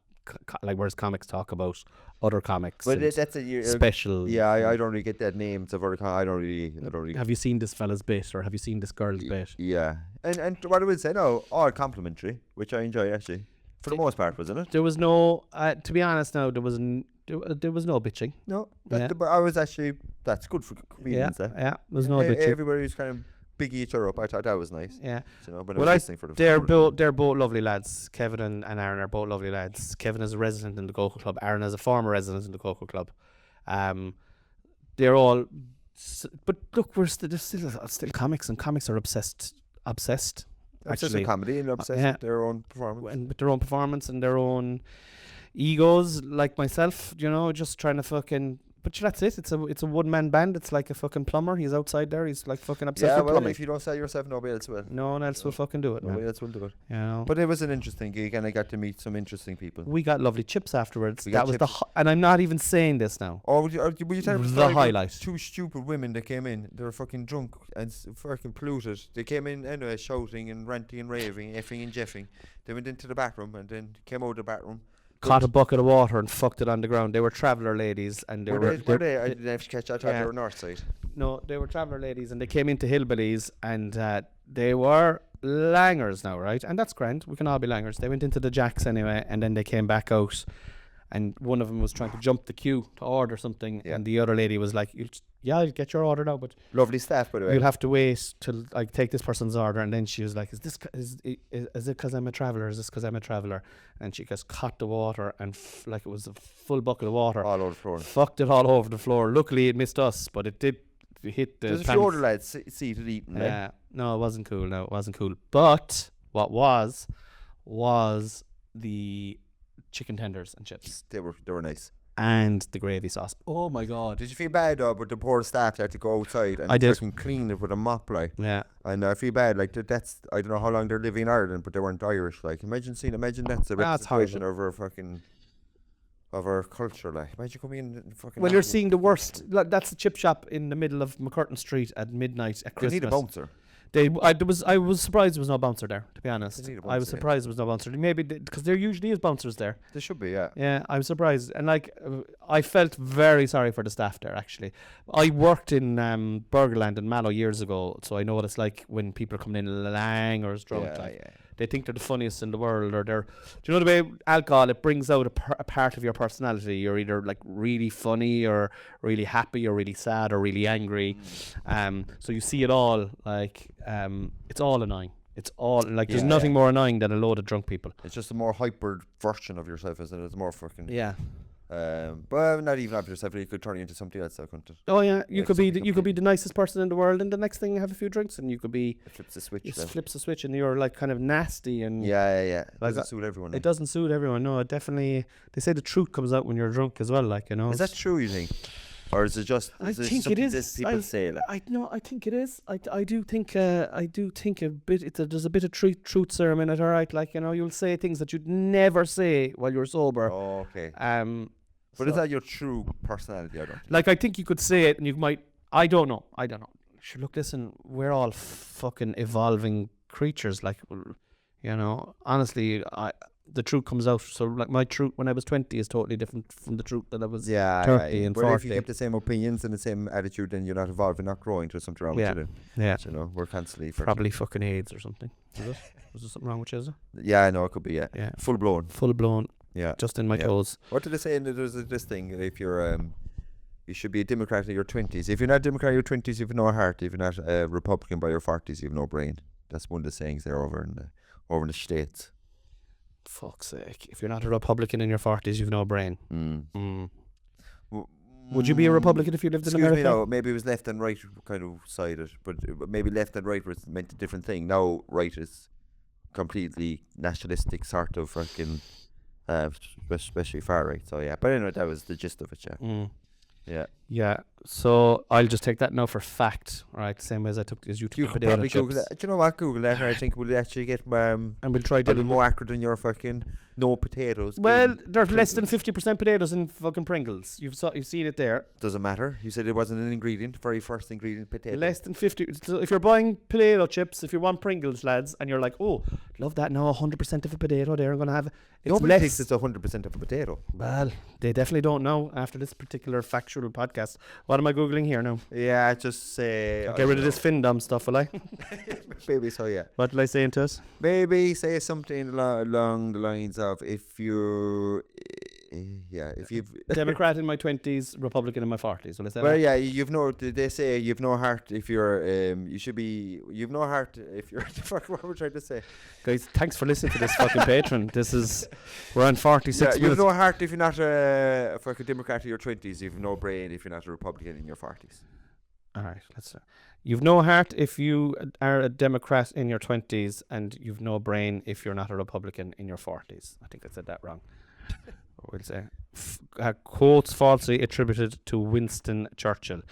like whereas comics talk about other comics. But that's special. Yeah, I don't really get that names of other. I don't really. Have you seen this fella's bit, or have you seen this girl's bit? Yeah, and what I would say, no, all complimentary, which I enjoy actually, for the most part, wasn't it? There was no, to be honest, now there was no bitching. No, but I was actually that's good for comedians. Yeah, there was no bitching. Everybody was kind of big each other up. I thought that was nice. Yeah. But I was listening for the. They're both lovely lads. Kevin and Aaron are both lovely lads. Kevin is a resident in the Coco Club. Aaron is a former resident in the Coco Club. They're all, but look, we're still comics, and comics are obsessed. Obsessed with comedy and obsessed with their own performance. And with their own performance and their own egos, like myself, just trying to fucking. But that's it. It's a one man band. It's like a fucking plumber. He's outside there. He's like fucking obsessed with plumbing. If you don't sell yourself, nobody else will. No one else will fucking do it. Nobody else will do it. You know. But it was an interesting gig, and I got to meet some interesting people. We got lovely chips afterwards. That was and I'm not even saying this now. Oh, will you tell me the highlight? Two stupid women that came in. They were fucking drunk and fucking polluted. They came in anyway, shouting and ranting and raving, effing and jeffing. They went into the bathroom and then came out of the bathroom. Caught a bucket of water and fucked it on the ground. They were traveller ladies, and were they? I didn't have to catch. I thought they were north side. No, they were traveller ladies, and they came into hillbillies, and they were langers now, right? And that's grand. We can all be langers. They went into the Jacks anyway, and then they came back out, and one of them was trying to jump the queue to order something, and the other lady was like, I'll get your order now, but lovely staff, by the way. You'll have to wait till I take this person's order. And then she was like, is it because I'm a traveller? Is this because I'm a traveller? And she just caught the water and like it was a full bucket of water all over the floor. Fucked it all over the floor. Luckily it missed us, but it did hit the. There's a few other lads seated eating. Yeah, no, it wasn't cool. But what was the chicken tenders and chips. They were nice. And the gravy sauce. Oh my god! Did you feel bad though? But the poor staff had to go outside and fucking clean it with a mop, like. Yeah. And I feel bad, like that's. I don't know how long they're living in Ireland, but they weren't Irish. Like, imagine that's a representation of our fucking, of our culture. Like, imagine coming in and fucking. Well, you're seeing the worst. That's the chip shop in the middle of McCurtain Street at midnight at Christmas. They need a bouncer. I was surprised there was no bouncer there, to be honest. I was surprised there was no bouncer. Maybe because there usually is bouncers there. There should be, yeah. Yeah, I was surprised. And I felt very sorry for the staff there, actually. I worked in Burgerland in Mallow years ago, so I know what it's like when people are coming in langers drunk. Yeah. They think they're the funniest in the world, or do you know the way alcohol, it brings out a part of your personality. You're either like really funny or really happy or really sad or really angry. So you see it all, like it's all annoying. It's all like there's nothing more annoying than a load of drunk people. It's just a more hyper version of yourself, isn't it? It's more fucking but not even of yourself. You could turn into something else, couldn't it? Oh yeah, you could be the nicest person in the world, and the next thing you have a few drinks, and you could be. It flips the switch. It flips the switch, and you're like kind of nasty and. Yeah. It like doesn't suit everyone. It doesn't suit everyone. No, it definitely. They say the truth comes out when you're drunk as well. Like, you know. Is that true? You think? Or is it just? I think it is. People say that. I think it is. I do think a bit. There's a bit of truth serum in it. All right, like, you know, you'll say things that you'd never say while you're sober. Oh, okay. But is that your true personality? I don't. Like, I think you could say it, and you might. I don't know. Sure, look, listen. We're all fucking evolving creatures. Like, you know. Honestly, the truth comes out. So like my truth when I was 20 is totally different from the truth that I was 30 and But if 40. you keep the same opinions and the same attitude, then you're not evolving, not growing. There's something wrong with you then. Yeah. You know, we're constantly Probably fucking AIDS or something. Is it? Was there something wrong with you? Is it? Yeah, I know it could be. Yeah, Yeah. full blown. Full blown. Yeah, Just in my toes. What did they say? There's this thing. If you're you should be a Democrat in your 20s. If you're not a Democrat in your 20s, you've no heart. If you're not a Republican by your 40s, you've no brain. That's one of the sayings there over in the States. Fuck's sake. If you're not a Republican in your 40s, you've no brain. Would you be a Republican if you lived in America? Excuse me, no. Maybe it was left and right kind of sided, but maybe left and right was meant a different thing. Now right is completely nationalistic sort of fucking, especially far right. So yeah, but anyway, that was the gist of it. Yeah. Yeah. So I'll just take that now for fact. All right. Same way as I took as you took You the could potato probably chips. Google that. Do you know what? Google that. I think we'll actually get And we'll try a little Dylan. more accurate than your fucking no potatoes. Well, there's less than 50% potatoes in fucking Pringles. You've seen it there. Doesn't matter. You said it wasn't an ingredient. Very first ingredient, potato. Less than 50. So if you're buying potato chips, if you want Pringles, lads, and you're like, oh, love that now, 100% of a potato there, I'm going to have. It's Nobody less. thinks it's 100% of a potato. Well, they definitely don't know after this particular factual podcast. What am I Googling here now? Yeah, just say. Get rid of this Findom stuff, will I? Maybe so, yeah. What did I say into it? Maybe say something along the lines of if you've Democrat in my 20s, Republican in my 40s. Will I say well, that? yeah, they say you've no heart if you're you've no heart if you're fuck what we're trying to say. Guys, thanks for listening to this fucking patron. We're on 46 Yeah, you've minutes. no heart if you're not a fucking Democrat in your 20s. You've no brain if you're not a Republican in your 40s. All right, let's. You've no heart if you are a Democrat in your 20s, and you've no brain if you're not a Republican in your 40s. I think I said that wrong. We'll say quotes falsely attributed to Winston Churchill.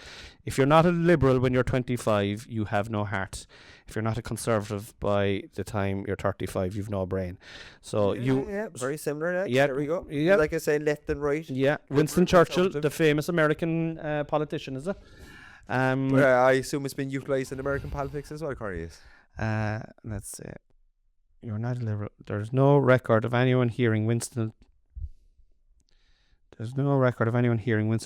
If you're not a liberal when you're 25, you have no heart. If you're not a conservative by the time you're 35, you've no brain. So very similar. Yeah, There we go. yeah. Like I said, left and right. Yeah, Winston Churchill, the famous American politician, is it? I assume it's been utilised in American politics as well, Cornelius. Let's see. You're not a liberal. There's no record of anyone hearing Winston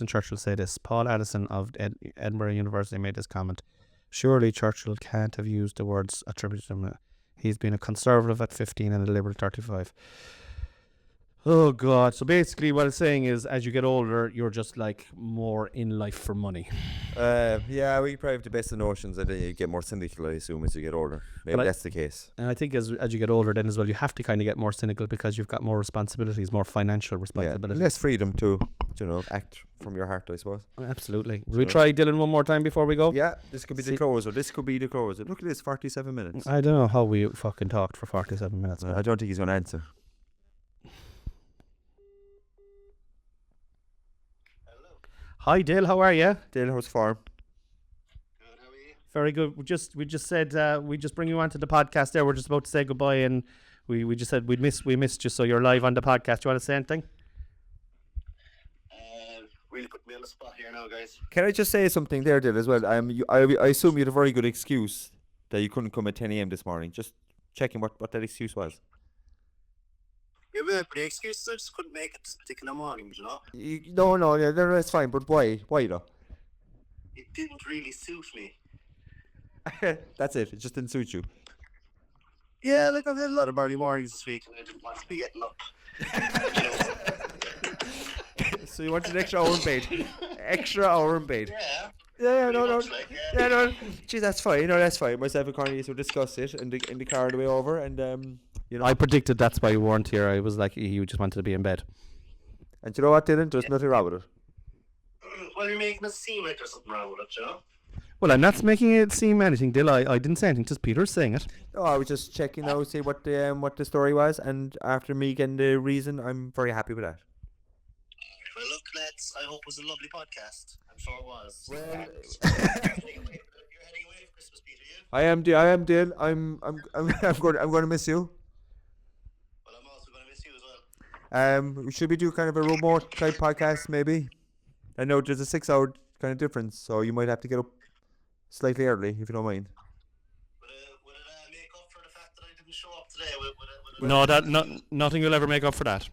Churchill say this. Paul Addison of Edinburgh University made this comment. Surely Churchill can't have used the words attributed to him. He's been a conservative at 15 and a liberal at 35. Oh God. So basically what it's saying is as you get older, you're just like more in life for money. Yeah, we probably have the best of notions and then you get more cynical, I assume, as you get older. Maybe that's the case. And I think as you get older then as well, you have to kind of get more cynical because you've got more responsibilities, more financial responsibilities. Yeah, less freedom to, act from your heart, I suppose. Absolutely. Will we try Dylan one more time before we go? Yeah, this could be the closer. Look at this, 47 minutes. I don't know how we fucking talked for 47 minutes. I don't think he's going to answer. Hi Dale, how are you? Dale, how's farm? Good, how are you? Very good. We just said we just bring you onto the podcast there. We're just about to say goodbye and we just said we missed you, so you're live on the podcast. Do you want to say anything? Really put me on the spot here now, guys. Can I just say something there, Dale, as well? I assume you had a very good excuse that you couldn't come at 10 a.m. this morning. Just checking what that excuse was. Yeah, we had pretty excuses. I just couldn't make it this particular morning, No, that's fine. But why? Why though? It didn't really suit me. That's it. It just didn't suit you. Yeah, like I've had a lot of early mornings this week and I didn't want to be getting up. So you wanted an extra hour in bed? Extra hour in bed? Yeah. Yeah, no. much like, Yeah, no. Gee, that's fine. No, that's fine. Myself and Cornelius will discuss it in the car on the way over, and I predicted that's why you weren't here. I was like, you just wanted to be in bed. And you know what, Dylan? There's nothing wrong with it. Well, you're making it seem like there's something wrong with it, Well, I'm not making it seem anything, Dill. I didn't say anything. Just Peter's saying it. No, I was just checking out, see what the story was, and after me getting the reason, I'm very happy with that. Well, look, lads, I hope it was a lovely podcast. I'm sure it was. Well, You're heading away for Christmas, Peter, you? I am Dylan. I'm going to miss you. Well, I'm also going to miss you as well. Should we do kind of a remote type podcast maybe? I know there's a 6 hour kind of difference, so you might have to get up slightly early if you don't mind. Would it make up for the fact that I didn't show up today with No, nothing will ever make up for that.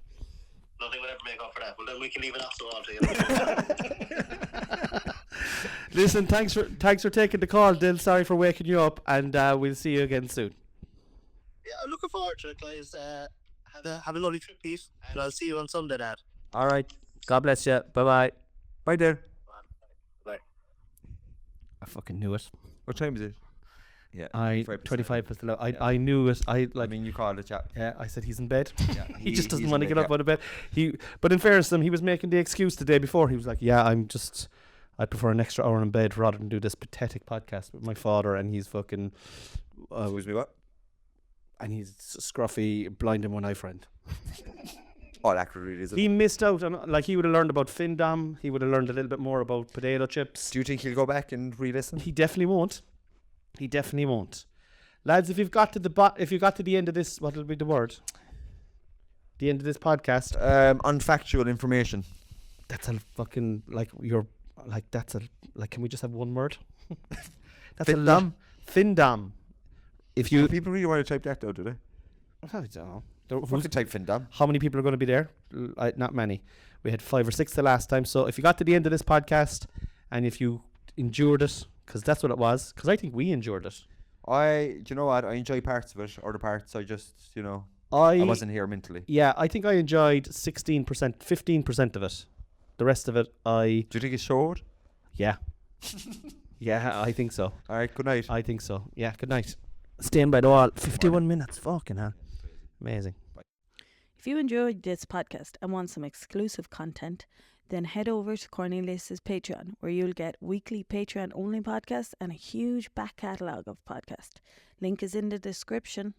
Nothing will ever make up for that. Well, then we can leave it up so altogether. Listen, thanks for taking the call, Dil. Sorry for waking you up, and we'll see you again soon. Yeah, I'm looking forward to it, guys. Have a lovely trip, Pete, and I'll see you on Sunday, Dad. All right. God bless you. Bye-bye. Bye there. Bye. I fucking knew it. What time is it? Yeah. 25 past 11. I knew it. I mean, you called it, yeah. Yeah, I said he's in bed. Yeah, he just doesn't he's want to in get bed, up out of bed. But in fairness to him, he was making the excuse the day before. He was like, yeah, I prefer an extra hour in bed rather than do this pathetic podcast with my father, and he's fucking... Excuse me, what? And he's scruffy, blind in one eye friend. All accurate, really, is it? He missed out on... Like, he would have learned about Findom. He would have learned a little bit more about potato chips. Do you think he'll go back and re-listen? He definitely won't. He definitely won't. Lads, if you've got to the end of this, what'll be the word? The end of this podcast. Unfactual information. That's a fucking can we just have one word? That's Findom? Findom. If Do people really want to type that though, do they? I don't know. Fucking type Findom. How many people are going to be there? Not many. We had 5 or 6 the last time. So if you got to the end of this podcast and if you endured it, because that's what it was, because I think we endured it. Do you know what? I enjoy parts of it. Other parts, I just, I wasn't here mentally. Yeah, I think I enjoyed 16%, 15% of it. The rest of it, Do you think it showed? Yeah. Yeah, I think so. All right, good night. I think so. Yeah, good night. Staying by the wall. 51 minutes. Fucking hell. Amazing. If you enjoyed this podcast and want some exclusive content, then head over to Cornelius's Patreon, where you'll get weekly Patreon-only podcasts and a huge back catalogue of podcasts. Link is in the description.